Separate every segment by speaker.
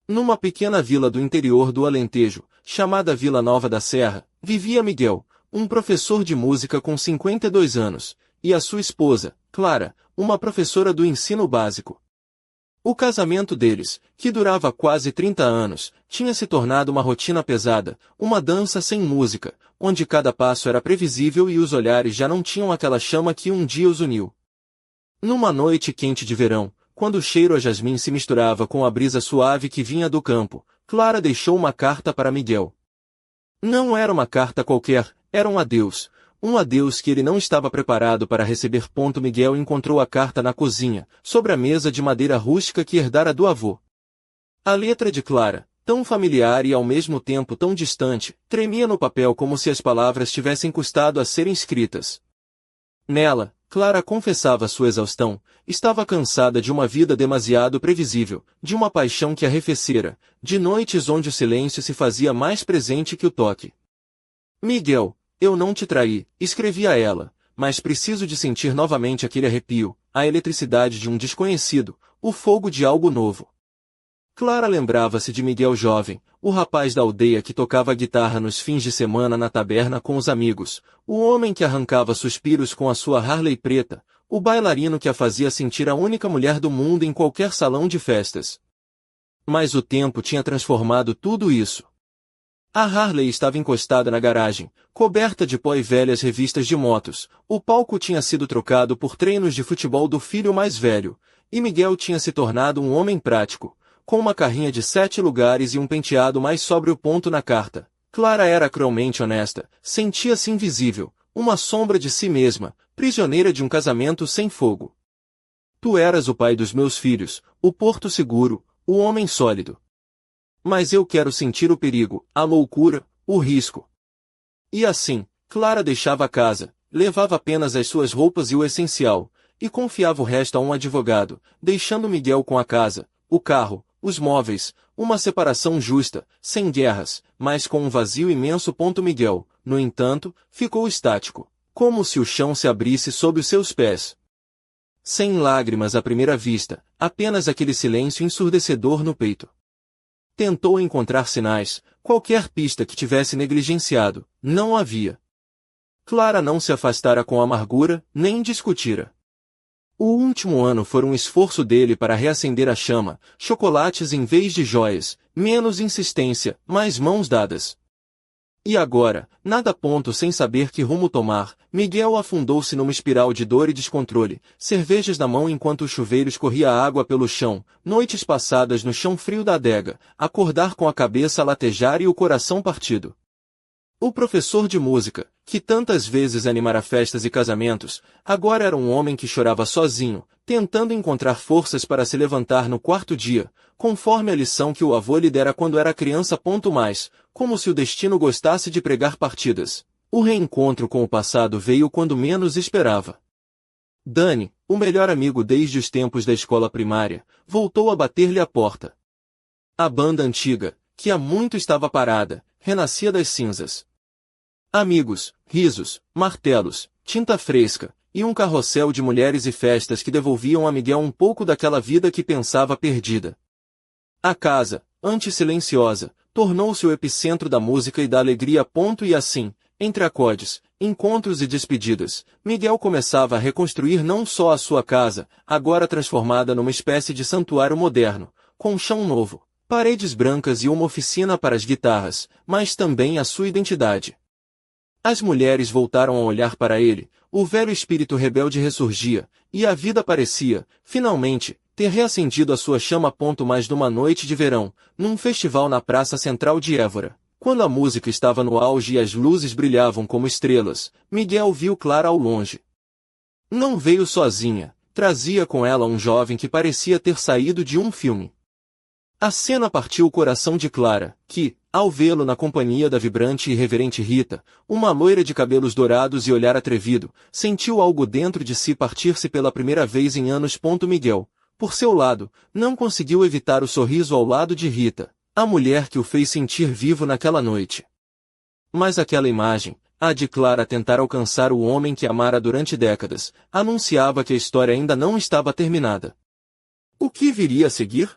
Speaker 1: Numa pequena vila do interior do Alentejo, chamada Vila Nova da Serra, vivia Miguel, um professor de música com 52 anos, e a sua esposa, Clara, uma professora do ensino básico. O casamento deles, que durava quase 30 anos, tinha se tornado uma rotina pesada, uma dança sem música, onde cada passo era previsível e os olhares já não tinham aquela chama que um dia os uniu. Numa noite quente de verão, quando o cheiro a jasmim se misturava com a brisa suave que vinha do campo, Clara deixou uma carta para Miguel. Não era uma carta qualquer, era um adeus que ele não estava preparado para receber. Miguel encontrou a carta na cozinha, sobre a mesa de madeira rústica que herdara do avô. A letra de Clara, tão familiar e ao mesmo tempo tão distante, tremia no papel como se as palavras tivessem custado a serem escritas. Nela, Clara confessava sua exaustão, estava cansada de uma vida demasiado previsível, de uma paixão que arrefecera, de noites onde o silêncio se fazia mais presente que o toque. Miguel, eu não te traí, escrevia ela, mas preciso de sentir novamente aquele arrepio, a eletricidade de um desconhecido, o fogo de algo novo. Clara lembrava-se de Miguel jovem, o rapaz da aldeia que tocava guitarra nos fins de semana na taberna com os amigos, o homem que arrancava suspiros com a sua Harley preta, o bailarino que a fazia sentir a única mulher do mundo em qualquer salão de festas. Mas o tempo tinha transformado tudo isso. A Harley estava encostada na garagem, coberta de pó e velhas revistas de motos, o palco tinha sido trocado por treinos de futebol do filho mais velho, e Miguel tinha se tornado um homem prático, com uma carrinha de 7 lugares e um penteado mais sóbrio. Na carta, Clara era cruelmente honesta, sentia-se invisível, uma sombra de si mesma, prisioneira de um casamento sem fogo. Tu eras o pai dos meus filhos, o porto seguro, o homem sólido. Mas eu quero sentir o perigo, a loucura, o risco. E assim, Clara deixava a casa, levava apenas as suas roupas e o essencial, e confiava o resto a um advogado, deixando Miguel com a casa, o carro, os móveis, uma separação justa, sem guerras, mas com um vazio imenso. Miguel, no entanto, ficou estático, como se o chão se abrisse sob os seus pés. Sem lágrimas à primeira vista, apenas aquele silêncio ensurdecedor no peito. Tentou encontrar sinais, qualquer pista que tivesse negligenciado, não havia. Clara não se afastara com amargura, nem discutira. O último ano foi um esforço dele para reacender a chama, chocolates em vez de joias, menos insistência, mais mãos dadas. E agora, nada. Sem saber que rumo tomar, Miguel afundou-se numa espiral de dor e descontrole, cervejas na mão enquanto o chuveiro escorria água pelo chão, noites passadas no chão frio da adega, acordar com a cabeça a latejar e o coração partido. O professor de música, que tantas vezes animara festas e casamentos, agora era um homem que chorava sozinho, tentando encontrar forças para se levantar no quarto dia, conforme a lição que o avô lhe dera quando era criança. Mais, como se o destino gostasse de pregar partidas. O reencontro com o passado veio quando menos esperava. Dani, o melhor amigo desde os tempos da escola primária, voltou a bater-lhe a porta. A banda antiga, que há muito estava parada, renascia das cinzas. Amigos, risos, martelos, tinta fresca, e um carrossel de mulheres e festas que devolviam a Miguel um pouco daquela vida que pensava perdida. A casa, antes silenciosa, tornou-se o epicentro da música e da alegria. E assim, entre acordes, encontros e despedidas, Miguel começava a reconstruir não só a sua casa, agora transformada numa espécie de santuário moderno, com um chão novo, paredes brancas e uma oficina para as guitarras, mas também a sua identidade. As mulheres voltaram a olhar para ele, o velho espírito rebelde ressurgia, e a vida parecia, finalmente, ter reacendido a sua chama. Mais numa noite de verão, num festival na praça central de Évora, quando a música estava no auge e as luzes brilhavam como estrelas, Miguel viu Clara ao longe. Não veio sozinha, trazia com ela um jovem que parecia ter saído de um filme. A cena partiu o coração de Clara, que, ao vê-lo na companhia da vibrante e irreverente Rita, uma loira de cabelos dourados e olhar atrevido, sentiu algo dentro de si partir-se pela primeira vez em anos. Miguel, por seu lado, não conseguiu evitar o sorriso ao lado de Rita, a mulher que o fez sentir vivo naquela noite. Mas aquela imagem, a de Clara tentar alcançar o homem que amara durante décadas, anunciava que a história ainda não estava terminada. O que viria a seguir?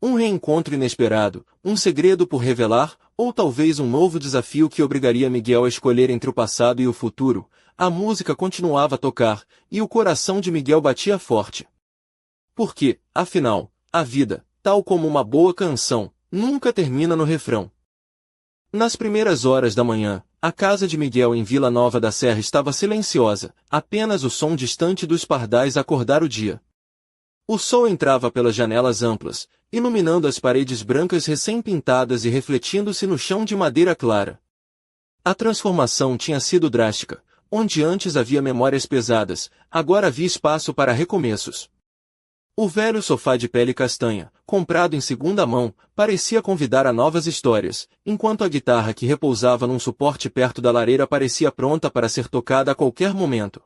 Speaker 1: Um reencontro inesperado, um segredo por revelar, ou talvez um novo desafio que obrigaria Miguel a escolher entre o passado e o futuro. A música continuava a tocar, e o coração de Miguel batia forte. Porque, afinal, a vida, tal como uma boa canção, nunca termina no refrão. Nas primeiras horas da manhã, a casa de Miguel em Vila Nova da Serra estava silenciosa, apenas o som distante dos pardais acordar o dia. O sol entrava pelas janelas amplas, iluminando as paredes brancas recém-pintadas e refletindo-se no chão de madeira clara. A transformação tinha sido drástica. Onde antes havia memórias pesadas, agora havia espaço para recomeços. O velho sofá de pele castanha, comprado em segunda mão, parecia convidar a novas histórias, enquanto a guitarra que repousava num suporte perto da lareira parecia pronta para ser tocada a qualquer momento.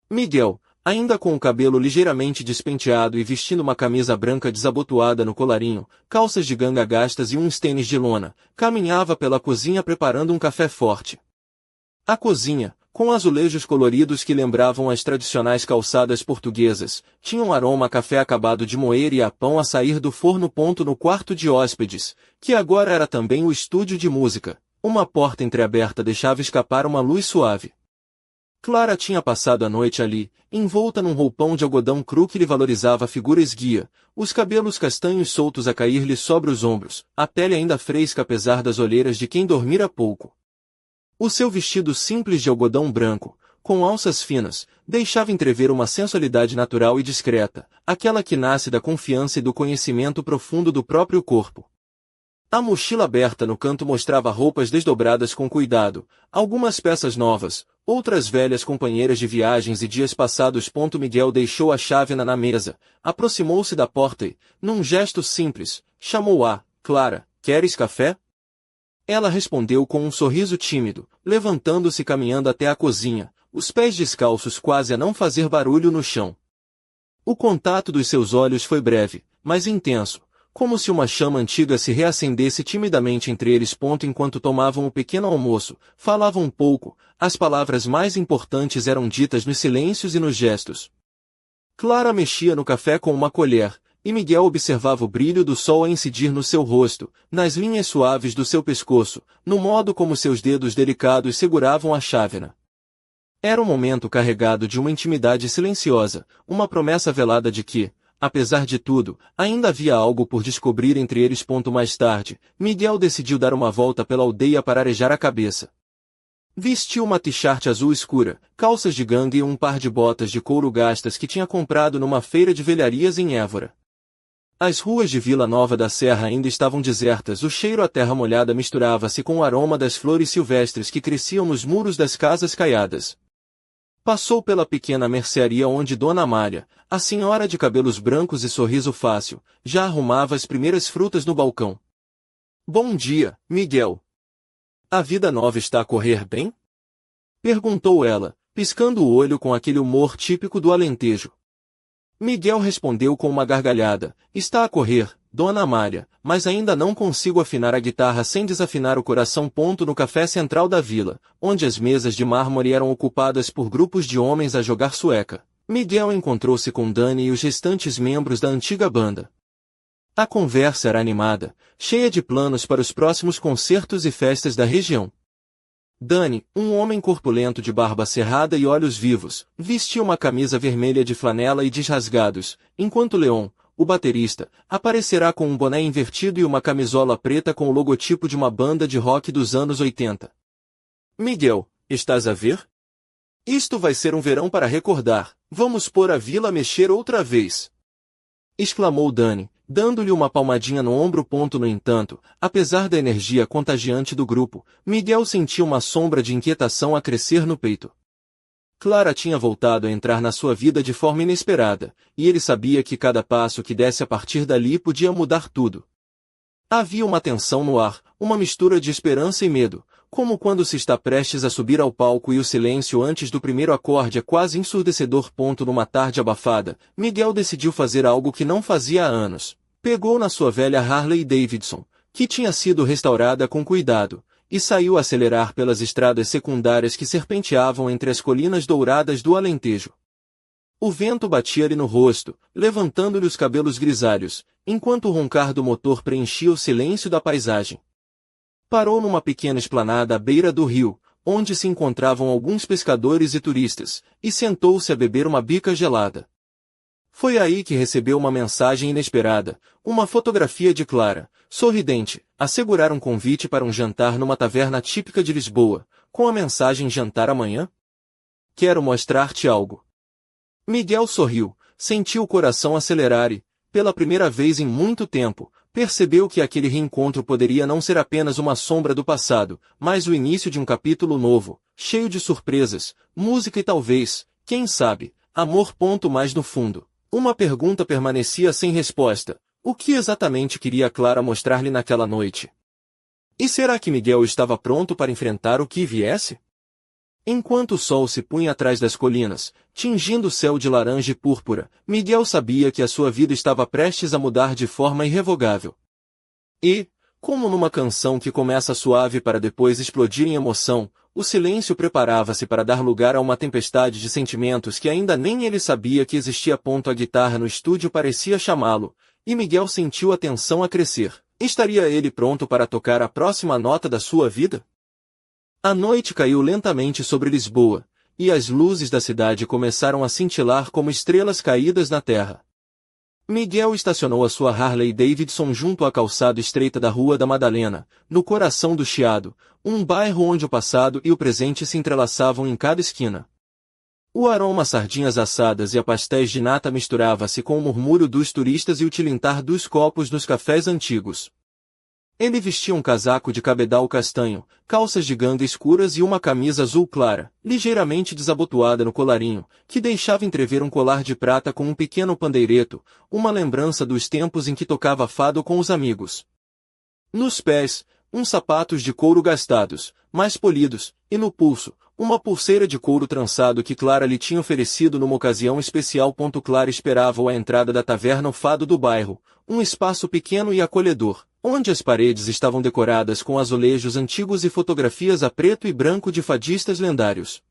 Speaker 1: Miguel, ainda com o cabelo ligeiramente despenteado e vestindo uma camisa branca desabotoada no colarinho, calças de ganga gastas e uns tênis de lona, caminhava pela cozinha preparando um café forte. A cozinha, com azulejos coloridos que lembravam as tradicionais calçadas portuguesas, tinha um aroma a café acabado de moer e a pão a sair do forno. No quarto de hóspedes, que agora era também o estúdio de música, uma porta entreaberta deixava escapar uma luz suave. Clara tinha passado a noite ali, envolta num roupão de algodão cru que lhe valorizava a figura esguia, os cabelos castanhos soltos a cair-lhe sobre os ombros, a pele ainda fresca apesar das olheiras de quem dormira pouco. O seu vestido simples de algodão branco, com alças finas, deixava entrever uma sensualidade natural e discreta, aquela que nasce da confiança e do conhecimento profundo do próprio corpo. A mochila aberta no canto mostrava roupas desdobradas com cuidado, algumas peças novas, outras velhas companheiras de viagens e dias passados. Miguel deixou a chávena na mesa, aproximou-se da porta e, num gesto simples, chamou-a: Clara, queres café? Ela respondeu com um sorriso tímido, levantando-se e caminhando até a cozinha, os pés descalços quase a não fazer barulho no chão. O contato dos seus olhos foi breve, mas intenso, como se uma chama antiga se reacendesse timidamente entre eles. Enquanto tomavam o pequeno almoço, falavam pouco, as palavras mais importantes eram ditas nos silêncios e nos gestos. Clara mexia no café com uma colher, e Miguel observava o brilho do sol a incidir no seu rosto, nas linhas suaves do seu pescoço, no modo como seus dedos delicados seguravam a chávena. Era um momento carregado de uma intimidade silenciosa, uma promessa velada de que, apesar de tudo, ainda havia algo por descobrir entre eles. Mais tarde, Miguel decidiu dar uma volta pela aldeia para arejar a cabeça. Vestiu uma t-shirt azul escura, calças de ganga e um par de botas de couro gastas que tinha comprado numa feira de velharias em Évora. As ruas de Vila Nova da Serra ainda estavam desertas, o cheiro à terra molhada misturava-se com o aroma das flores silvestres que cresciam nos muros das casas caiadas. Passou pela pequena mercearia onde Dona Amália, a senhora de cabelos brancos e sorriso fácil, já arrumava as primeiras frutas no balcão. Bom dia, Miguel. A vida nova está a correr bem? Perguntou ela, piscando o olho com aquele humor típico do Alentejo. Miguel respondeu com uma gargalhada: está a correr, Dona Amália, mas ainda não consigo afinar a guitarra sem desafinar o coração. No café central da vila, onde as mesas de mármore eram ocupadas por grupos de homens a jogar sueca, Miguel encontrou-se com Dani e os restantes membros da antiga banda. A conversa era animada, cheia de planos para os próximos concertos e festas da região. Dani, um homem corpulento de barba cerrada e olhos vivos, vestia uma camisa vermelha de flanela e desrasgados, enquanto Leon, o baterista, aparecerá com um boné invertido e uma camisola preta com o logotipo de uma banda de rock dos anos 80. Miguel, estás a ver? Isto vai ser um verão para recordar, vamos pôr a vila a mexer outra vez! Exclamou Dani, dando-lhe uma palmadinha no ombro. No entanto, apesar da energia contagiante do grupo, Miguel sentia uma sombra de inquietação a crescer no peito. Clara tinha voltado a entrar na sua vida de forma inesperada, e ele sabia que cada passo que desse a partir dali podia mudar tudo. Havia uma tensão no ar, uma mistura de esperança e medo, como quando se está prestes a subir ao palco e o silêncio antes do primeiro acorde é quase ensurdecedor. Numa tarde abafada, Miguel decidiu fazer algo que não fazia há anos. Pegou na sua velha Harley Davidson, que tinha sido restaurada com cuidado, e saiu a acelerar pelas estradas secundárias que serpenteavam entre as colinas douradas do Alentejo. O vento batia-lhe no rosto, levantando-lhe os cabelos grisalhos, enquanto o roncar do motor preenchia o silêncio da paisagem. Parou numa pequena esplanada à beira do rio, onde se encontravam alguns pescadores e turistas, e sentou-se a beber uma bica gelada. Foi aí que recebeu uma mensagem inesperada, uma fotografia de Clara, sorridente, a segurar um convite para um jantar numa taverna típica de Lisboa, com a mensagem jantar amanhã? Quero mostrar-te algo. Miguel sorriu, sentiu o coração acelerar e, pela primeira vez em muito tempo, percebeu que aquele reencontro poderia não ser apenas uma sombra do passado, mas o início de um capítulo novo, cheio de surpresas, música e talvez, quem sabe, amor. Mais no fundo, uma pergunta permanecia sem resposta. O que exatamente queria Clara mostrar-lhe naquela noite? E será que Miguel estava pronto para enfrentar o que viesse? Enquanto o sol se punha atrás das colinas, tingindo o céu de laranja e púrpura, Miguel sabia que a sua vida estava prestes a mudar de forma irrevogável. E, como numa canção que começa suave para depois explodir em emoção, o silêncio preparava-se para dar lugar a uma tempestade de sentimentos que ainda nem ele sabia que existia. A guitarra no estúdio parecia chamá-lo, e Miguel sentiu a tensão a crescer. Estaria ele pronto para tocar a próxima nota da sua vida? A noite caiu lentamente sobre Lisboa, e as luzes da cidade começaram a cintilar como estrelas caídas na terra. Miguel estacionou a sua Harley Davidson junto à calçada estreita da Rua da Madalena, no coração do Chiado, um bairro onde o passado e o presente se entrelaçavam em cada esquina. O aroma a sardinhas assadas e a pastéis de nata misturava-se com o murmúrio dos turistas e o tilintar dos copos nos cafés antigos. Ele vestia um casaco de cabedal castanho, calças de ganga escuras e uma camisa azul clara, ligeiramente desabotoada no colarinho, que deixava entrever um colar de prata com um pequeno pandeireto, uma lembrança dos tempos em que tocava fado com os amigos. Nos pés, uns sapatos de couro gastados, mais polidos, e no pulso, uma pulseira de couro trançado que Clara lhe tinha oferecido numa ocasião especial. Clara esperava-o à entrada da taverna O Fado do bairro, um espaço pequeno e acolhedor, onde as paredes estavam decoradas com azulejos antigos e fotografias a preto e branco de fadistas lendários.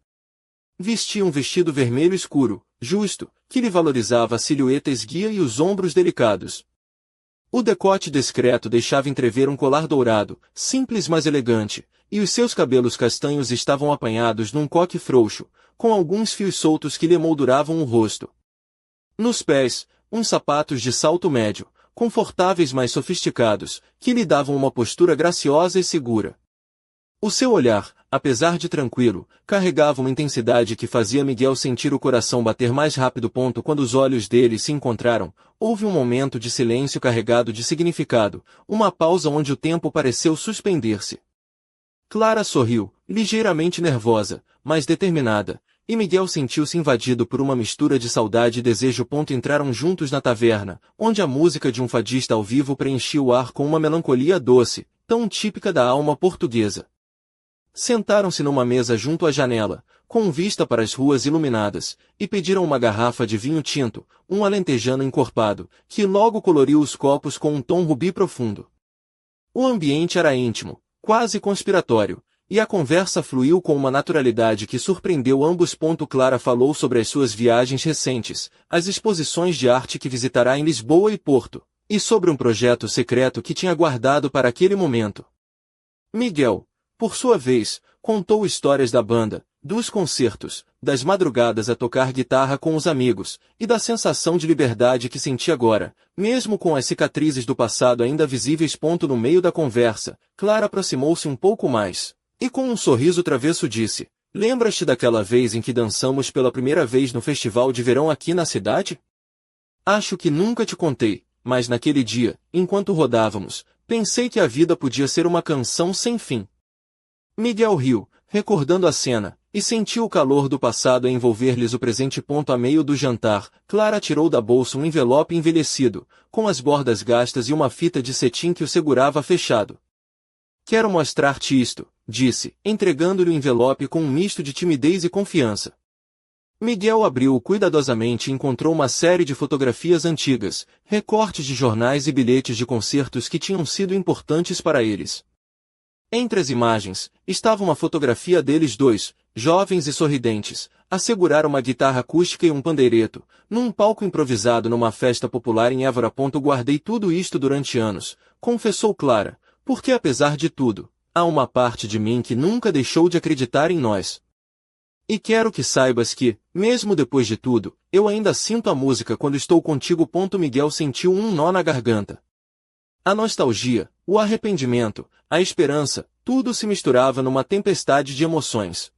Speaker 1: Vestia um vestido vermelho escuro, justo, que lhe valorizava a silhueta esguia e os ombros delicados. O decote discreto deixava entrever um colar dourado, simples mas elegante, e os seus cabelos castanhos estavam apanhados num coque frouxo, com alguns fios soltos que lhe emolduravam o rosto. Nos pés, uns sapatos de salto médio, confortáveis mas sofisticados, que lhe davam uma postura graciosa e segura. O seu olhar, apesar de tranquilo, carregava uma intensidade que fazia Miguel sentir o coração bater mais rápido. Quando os olhos dele se encontraram, houve um momento de silêncio carregado de significado, uma pausa onde o tempo pareceu suspender-se. Clara sorriu, ligeiramente nervosa, mas determinada, e Miguel sentiu-se invadido por uma mistura de saudade e desejo. Entraram juntos na taverna, onde a música de um fadista ao vivo preenchia o ar com uma melancolia doce, tão típica da alma portuguesa. Sentaram-se numa mesa junto à janela, com vista para as ruas iluminadas, e pediram uma garrafa de vinho tinto, um alentejano encorpado, que logo coloriu os copos com um tom rubi profundo. O ambiente era íntimo, quase conspiratório, e a conversa fluiu com uma naturalidade que surpreendeu ambos. Clara falou sobre as suas viagens recentes, as exposições de arte que visitará em Lisboa e Porto, e sobre um projeto secreto que tinha guardado para aquele momento. Miguel, por sua vez, contou histórias da banda, dos concertos, das madrugadas a tocar guitarra com os amigos, e da sensação de liberdade que sentia agora, mesmo com as cicatrizes do passado ainda visíveis. No meio da conversa, Clara aproximou-se um pouco mais, e com um sorriso travesso disse: "Lembras-te daquela vez em que dançamos pela primeira vez no festival de verão aqui na cidade? Acho que nunca te contei, mas naquele dia, enquanto rodávamos, pensei que a vida podia ser uma canção sem fim." Miguel riu, recordando a cena, e sentiu o calor do passado a envolver-lhes o presente. A meio do jantar, Clara tirou da bolsa um envelope envelhecido, com as bordas gastas e uma fita de cetim que o segurava fechado. "Quero mostrar-te isto", disse, entregando-lhe o envelope com um misto de timidez e confiança. Miguel abriu-o cuidadosamente e encontrou uma série de fotografias antigas, recortes de jornais e bilhetes de concertos que tinham sido importantes para eles. Entre as imagens, estava uma fotografia deles dois, jovens e sorridentes, a segurar uma guitarra acústica e um pandeireto, num palco improvisado numa festa popular em Évora. Guardei tudo isto durante anos, confessou Clara, porque apesar de tudo, há uma parte de mim que nunca deixou de acreditar em nós. E quero que saibas que, mesmo depois de tudo, eu ainda sinto a música quando estou contigo. Miguel sentiu um nó na garganta. A nostalgia, o arrependimento, a esperança, tudo se misturava numa tempestade de emoções.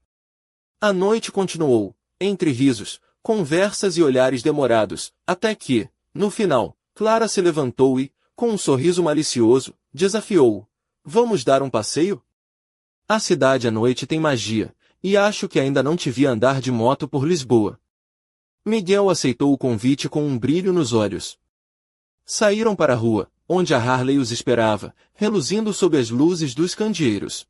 Speaker 1: A noite continuou, entre risos, conversas e olhares demorados, até que, no final, Clara se levantou e, com um sorriso malicioso, desafiou-o. Vamos dar um passeio? A cidade à noite tem magia, e acho que ainda não te vi andar de moto por Lisboa. Miguel aceitou o convite com um brilho nos olhos. Saíram para a rua, onde a Harley os esperava, reluzindo sob as luzes dos candeeiros.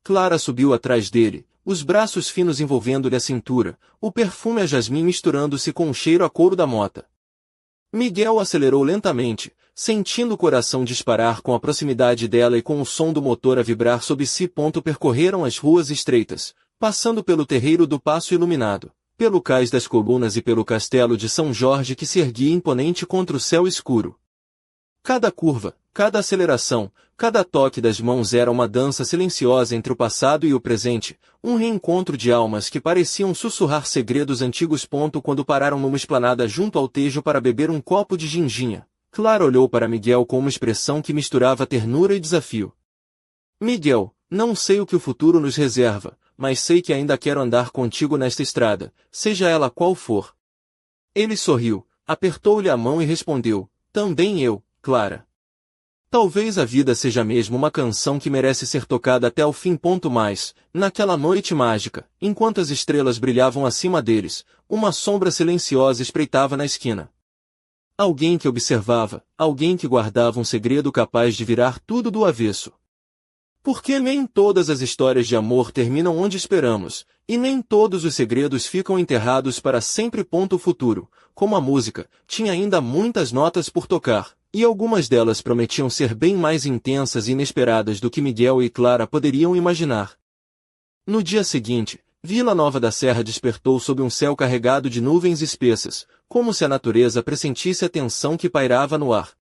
Speaker 1: Clara subiu atrás dele, os braços finos envolvendo-lhe a cintura, o perfume a jasmim misturando-se com o cheiro a couro da mota. Miguel acelerou lentamente, sentindo o coração disparar com a proximidade dela e com o som do motor a vibrar sob si. Percorreram as ruas estreitas, passando pelo terreiro do Paço Iluminado, pelo cais das Colunas e pelo castelo de São Jorge que se erguia imponente contra o céu escuro. Cada curva, cada aceleração, cada toque das mãos era uma dança silenciosa entre o passado e o presente, um reencontro de almas que pareciam sussurrar segredos antigos. Quando pararam numa esplanada junto ao Tejo para beber um copo de ginginha, Clara olhou para Miguel com uma expressão que misturava ternura e desafio. Miguel, não sei o que o futuro nos reserva, mas sei que ainda quero andar contigo nesta estrada, seja ela qual for. Ele sorriu, apertou-lhe a mão e respondeu, também eu, Clara. Talvez a vida seja mesmo uma canção que merece ser tocada até o fim. Mas, naquela noite mágica, enquanto as estrelas brilhavam acima deles, uma sombra silenciosa espreitava na esquina. Alguém que observava, alguém que guardava um segredo capaz de virar tudo do avesso. Porque nem todas as histórias de amor terminam onde esperamos, e nem todos os segredos ficam enterrados para sempre. O futuro, como a música, tinha ainda muitas notas por tocar, e algumas delas prometiam ser bem mais intensas e inesperadas do que Miguel e Clara poderiam imaginar. No dia seguinte, Vila Nova da Serra despertou sob um céu carregado de nuvens espessas, como se a natureza pressentisse a tensão que pairava no ar.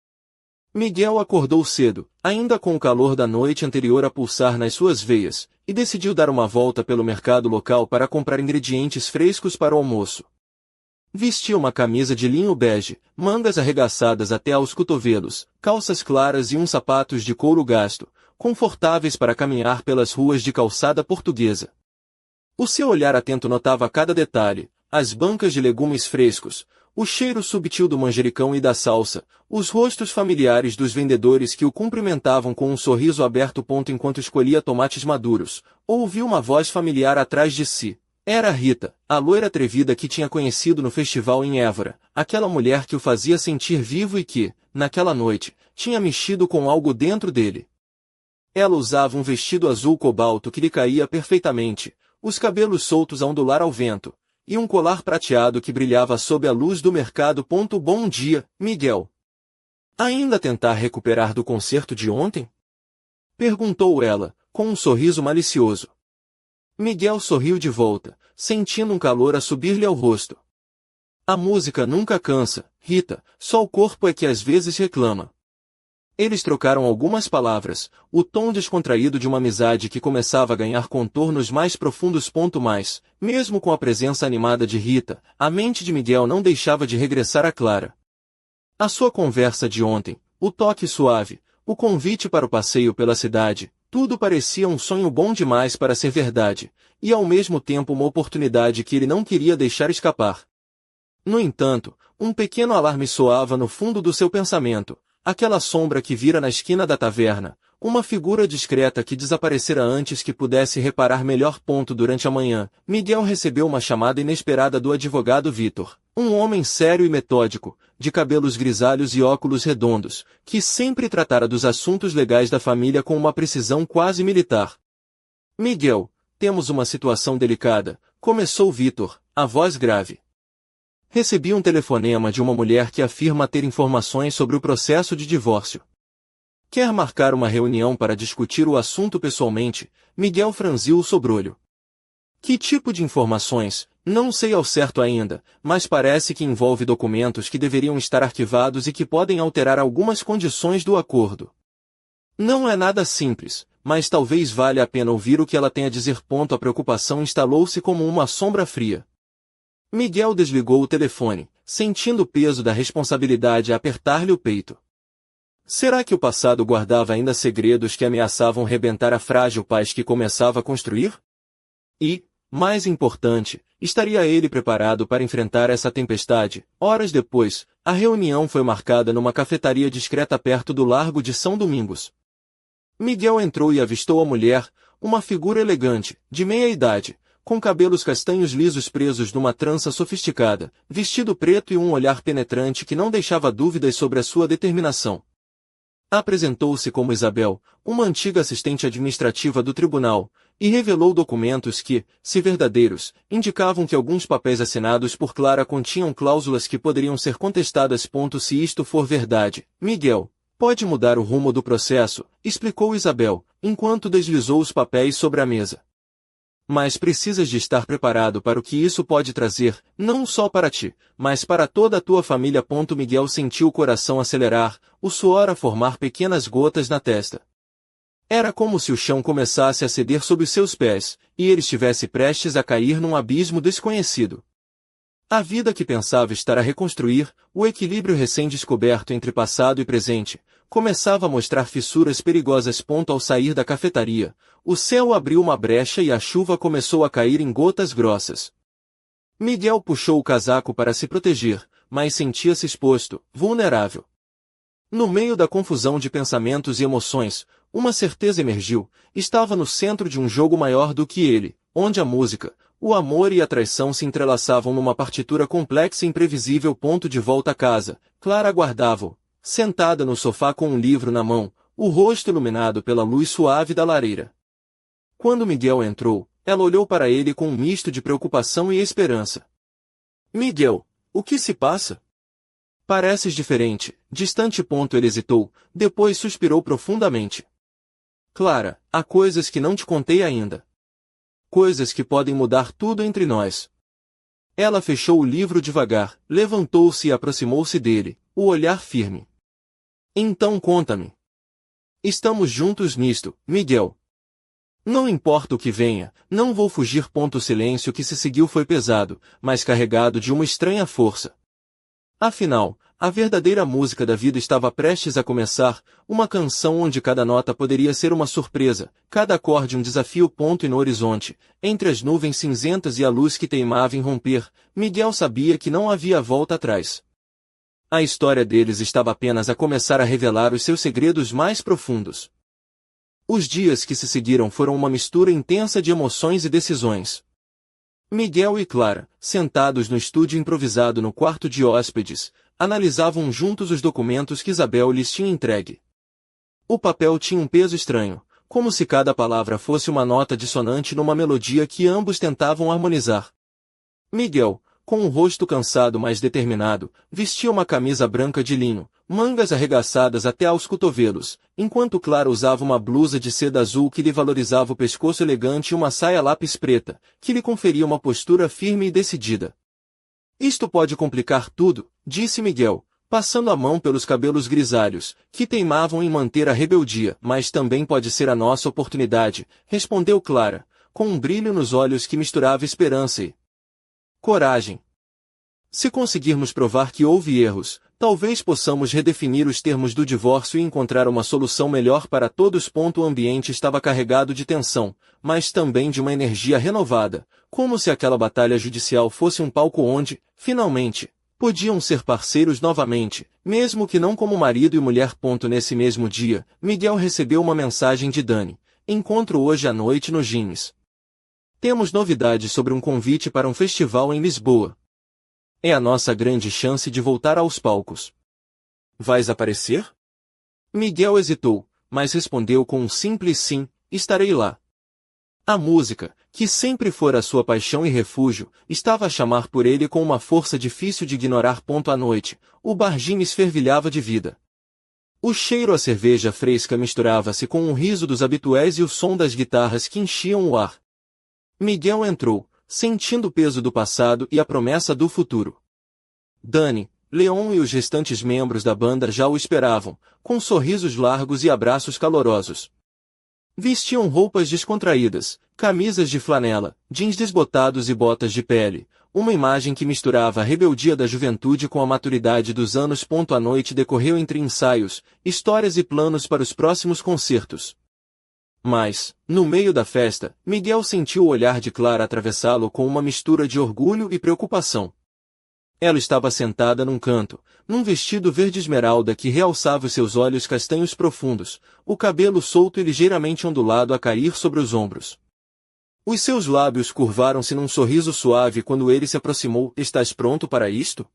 Speaker 1: Miguel acordou cedo, ainda com o calor da noite anterior a pulsar nas suas veias, e decidiu dar uma volta pelo mercado local para comprar ingredientes frescos para o almoço. Vestia uma camisa de linho bege, mangas arregaçadas até aos cotovelos, calças claras e uns sapatos de couro gasto, confortáveis para caminhar pelas ruas de calçada portuguesa. O seu olhar atento notava cada detalhe, as bancas de legumes frescos, o cheiro subtil do manjericão e da salsa, os rostos familiares dos vendedores que o cumprimentavam com um sorriso aberto. Enquanto escolhia tomates maduros, ouviu uma voz familiar atrás de si. Era Rita, a loira atrevida que tinha conhecido no festival em Évora, aquela mulher que o fazia sentir vivo e que, naquela noite, tinha mexido com algo dentro dele. Ela usava um vestido azul cobalto que lhe caía perfeitamente, os cabelos soltos a ondular ao vento, e um colar prateado que brilhava sob a luz do mercado. Bom dia, Miguel. Ainda tentar recuperar do concerto de ontem? Perguntou ela, com um sorriso malicioso. Miguel sorriu de volta, sentindo um calor a subir-lhe ao rosto. A música nunca cansa, Rita, só o corpo é que às vezes reclama. Eles trocaram algumas palavras, o tom descontraído de uma amizade que começava a ganhar contornos mais profundos. Mas, mesmo com a presença animada de Rita, a mente de Miguel não deixava de regressar a Clara. A sua conversa de ontem, o toque suave, o convite para o passeio pela cidade, tudo parecia um sonho bom demais para ser verdade, e ao mesmo tempo uma oportunidade que ele não queria deixar escapar. No entanto, um pequeno alarme soava no fundo do seu pensamento. Aquela sombra que vira na esquina da taverna, uma figura discreta que desaparecera antes que pudesse reparar melhor. Durante a manhã, Miguel recebeu uma chamada inesperada do advogado Vitor, um homem sério e metódico, de cabelos grisalhos e óculos redondos, que sempre tratara dos assuntos legais da família com uma precisão quase militar. Miguel, temos uma situação delicada, começou Vitor, a voz grave. Recebi um telefonema de uma mulher que afirma ter informações sobre o processo de divórcio. Quer marcar uma reunião para discutir o assunto pessoalmente? Miguel franziu o sobrolho. Que tipo de informações? Não sei ao certo ainda, mas parece que envolve documentos que deveriam estar arquivados e que podem alterar algumas condições do acordo. Não é nada simples, mas talvez valha a pena ouvir o que ela tem a dizer. A preocupação instalou-se como uma sombra fria. Miguel desligou o telefone, sentindo o peso da responsabilidade a apertar-lhe o peito. Será que o passado guardava ainda segredos que ameaçavam rebentar a frágil paz que começava a construir? E, mais importante, estaria ele preparado para enfrentar essa tempestade? Horas depois, a reunião foi marcada numa cafetaria discreta perto do Largo de São Domingos. Miguel entrou e avistou a mulher, uma figura elegante, de meia idade, com cabelos castanhos lisos presos numa trança sofisticada, vestido preto e um olhar penetrante que não deixava dúvidas sobre a sua determinação. Apresentou-se como Isabel, uma antiga assistente administrativa do tribunal, e revelou documentos que, se verdadeiros, indicavam que alguns papéis assinados por Clara continham cláusulas que poderiam ser contestadas. Se isto for verdade, Miguel, pode mudar o rumo do processo, explicou Isabel, enquanto deslizou os papéis sobre a mesa. Mas precisas de estar preparado para o que isso pode trazer, não só para ti, mas para toda a tua família. Miguel sentiu o coração acelerar, o suor a formar pequenas gotas na testa. Era como se o chão começasse a ceder sob os seus pés, e ele estivesse prestes a cair num abismo desconhecido. A vida que pensava estar a reconstruir, o equilíbrio recém-descoberto entre passado e presente, começava a mostrar fissuras perigosas. Ao sair da cafetaria, o céu abriu uma brecha e a chuva começou a cair em gotas grossas. Miguel puxou o casaco para se proteger, mas sentia-se exposto, vulnerável. No meio da confusão de pensamentos e emoções, uma certeza emergiu: estava no centro de um jogo maior do que ele, onde a música, o amor e a traição se entrelaçavam numa partitura complexa e imprevisível. De volta a casa, Clara aguardava-o, sentada no sofá com um livro na mão, o rosto iluminado pela luz suave da lareira. Quando Miguel entrou, ela olhou para ele com um misto de preocupação e esperança. Miguel, o que se passa? Pareces diferente, distante. Ele hesitou, depois suspirou profundamente. Clara, há coisas que não te contei ainda. Coisas que podem mudar tudo entre nós. Ela fechou o livro devagar, levantou-se e aproximou-se dele, o olhar firme. Então conta-me. Estamos juntos nisto, Miguel. Não importa o que venha, não vou fugir. O silêncio que se seguiu foi pesado, mas carregado de uma estranha força. Afinal, a verdadeira música da vida estava prestes a começar, uma canção onde cada nota poderia ser uma surpresa, cada acorde um desafio. E no horizonte, entre as nuvens cinzentas e a luz que teimava em romper, Miguel sabia que não havia volta atrás. A história deles estava apenas a começar a revelar os seus segredos mais profundos. Os dias que se seguiram foram uma mistura intensa de emoções e decisões. Miguel e Clara, sentados no estúdio improvisado no quarto de hóspedes, analisavam juntos os documentos que Isabel lhes tinha entregue. O papel tinha um peso estranho, como se cada palavra fosse uma nota dissonante numa melodia que ambos tentavam harmonizar. Miguel, com um rosto cansado mas determinado, vestia uma camisa branca de linho, mangas arregaçadas até aos cotovelos, enquanto Clara usava uma blusa de seda azul que lhe valorizava o pescoço elegante e uma saia lápis preta, que lhe conferia uma postura firme e decidida. Isto pode complicar tudo, disse Miguel, passando a mão pelos cabelos grisalhos, que teimavam em manter a rebeldia. Mas também pode ser a nossa oportunidade, respondeu Clara, com um brilho nos olhos que misturava esperança e coragem. Se conseguirmos provar que houve erros, talvez possamos redefinir os termos do divórcio e encontrar uma solução melhor para todos. O ambiente estava carregado de tensão, mas também de uma energia renovada, como se aquela batalha judicial fosse um palco onde, finalmente, podiam ser parceiros novamente, mesmo que não como marido e mulher. Nesse mesmo dia, Miguel recebeu uma mensagem de Dani: encontro hoje à noite no Gines. Temos novidades sobre um convite para um festival em Lisboa. É a nossa grande chance de voltar aos palcos. Vais aparecer? Miguel hesitou, mas respondeu com um simples sim: estarei lá. A música, que sempre fora sua paixão e refúgio, estava a chamar por ele com uma força difícil de ignorar. À noite, o bar Gines fervilhava de vida. O cheiro a cerveja fresca misturava-se com o riso dos habitués e o som das guitarras que enchiam o ar. Miguel entrou, sentindo o peso do passado e a promessa do futuro. Dani, Leon e os restantes membros da banda já o esperavam, com sorrisos largos e abraços calorosos. Vestiam roupas descontraídas, camisas de flanela, jeans desbotados e botas de pele, uma imagem que misturava a rebeldia da juventude com a maturidade dos anos. A noite decorreu entre ensaios, histórias e planos para os próximos concertos. Mas, no meio da festa, Miguel sentiu o olhar de Clara atravessá-lo com uma mistura de orgulho e preocupação. Ela estava sentada num canto, num vestido verde esmeralda que realçava os seus olhos castanhos profundos, o cabelo solto e ligeiramente ondulado a cair sobre os ombros. Os seus lábios curvaram-se num sorriso suave quando ele se aproximou. "Estás pronto para isto?"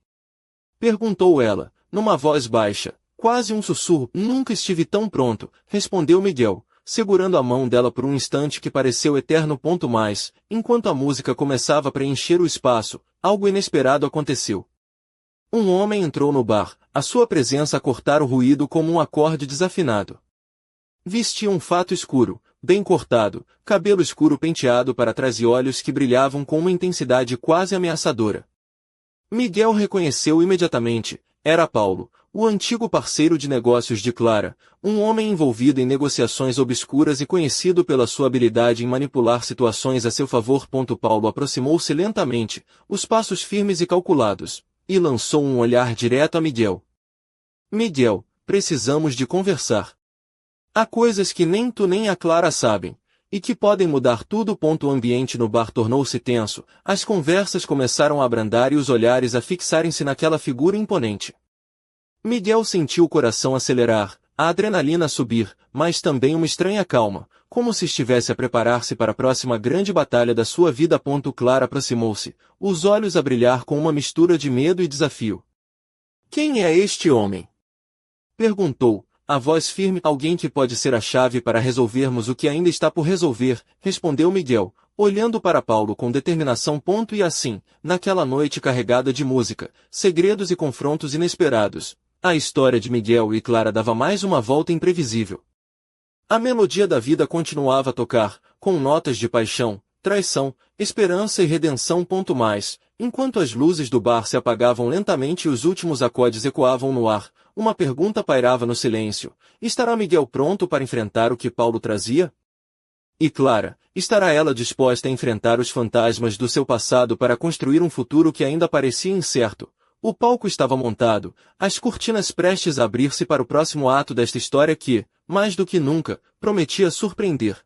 Speaker 1: perguntou ela, numa voz baixa, quase um sussurro. "Nunca estive tão pronto", respondeu Miguel, segurando a mão dela por um instante que pareceu eterno. Mas, enquanto a música começava a preencher o espaço, algo inesperado aconteceu. Um homem entrou no bar, a sua presença a cortar o ruído como um acorde desafinado. Vestia um fato escuro, bem cortado, cabelo escuro penteado para trás e olhos que brilhavam com uma intensidade quase ameaçadora. Miguel reconheceu imediatamente, era Paulo, o antigo parceiro de negócios de Clara, um homem envolvido em negociações obscuras e conhecido pela sua habilidade em manipular situações a seu favor. Paulo aproximou-se lentamente, os passos firmes e calculados, e lançou um olhar direto a Miguel. "Miguel, precisamos de conversar. Há coisas que nem tu nem a Clara sabem, e que podem mudar tudo. O ambiente no bar tornou-se tenso, as conversas começaram a abrandar e os olhares a fixarem-se naquela figura imponente. Miguel sentiu o coração acelerar, a adrenalina subir, mas também uma estranha calma, como se estivesse a preparar-se para a próxima grande batalha da sua vida. Clara aproximou-se, os olhos a brilhar com uma mistura de medo e desafio. "Quem é este homem?" perguntou, a voz firme. "Alguém que pode ser a chave para resolvermos o que ainda está por resolver", respondeu Miguel, olhando para Paulo com determinação. E assim, naquela noite carregada de música, segredos e confrontos inesperados, a história de Miguel e Clara dava mais uma volta imprevisível. A melodia da vida continuava a tocar, com notas de paixão, traição, esperança e redenção. Mas, enquanto as luzes do bar se apagavam lentamente e os últimos acordes ecoavam no ar, uma pergunta pairava no silêncio: estará Miguel pronto para enfrentar o que Paulo trazia? E Clara, estará ela disposta a enfrentar os fantasmas do seu passado para construir um futuro que ainda parecia incerto? O palco estava montado, as cortinas prestes a abrir-se para o próximo ato desta história que, mais do que nunca, prometia surpreender.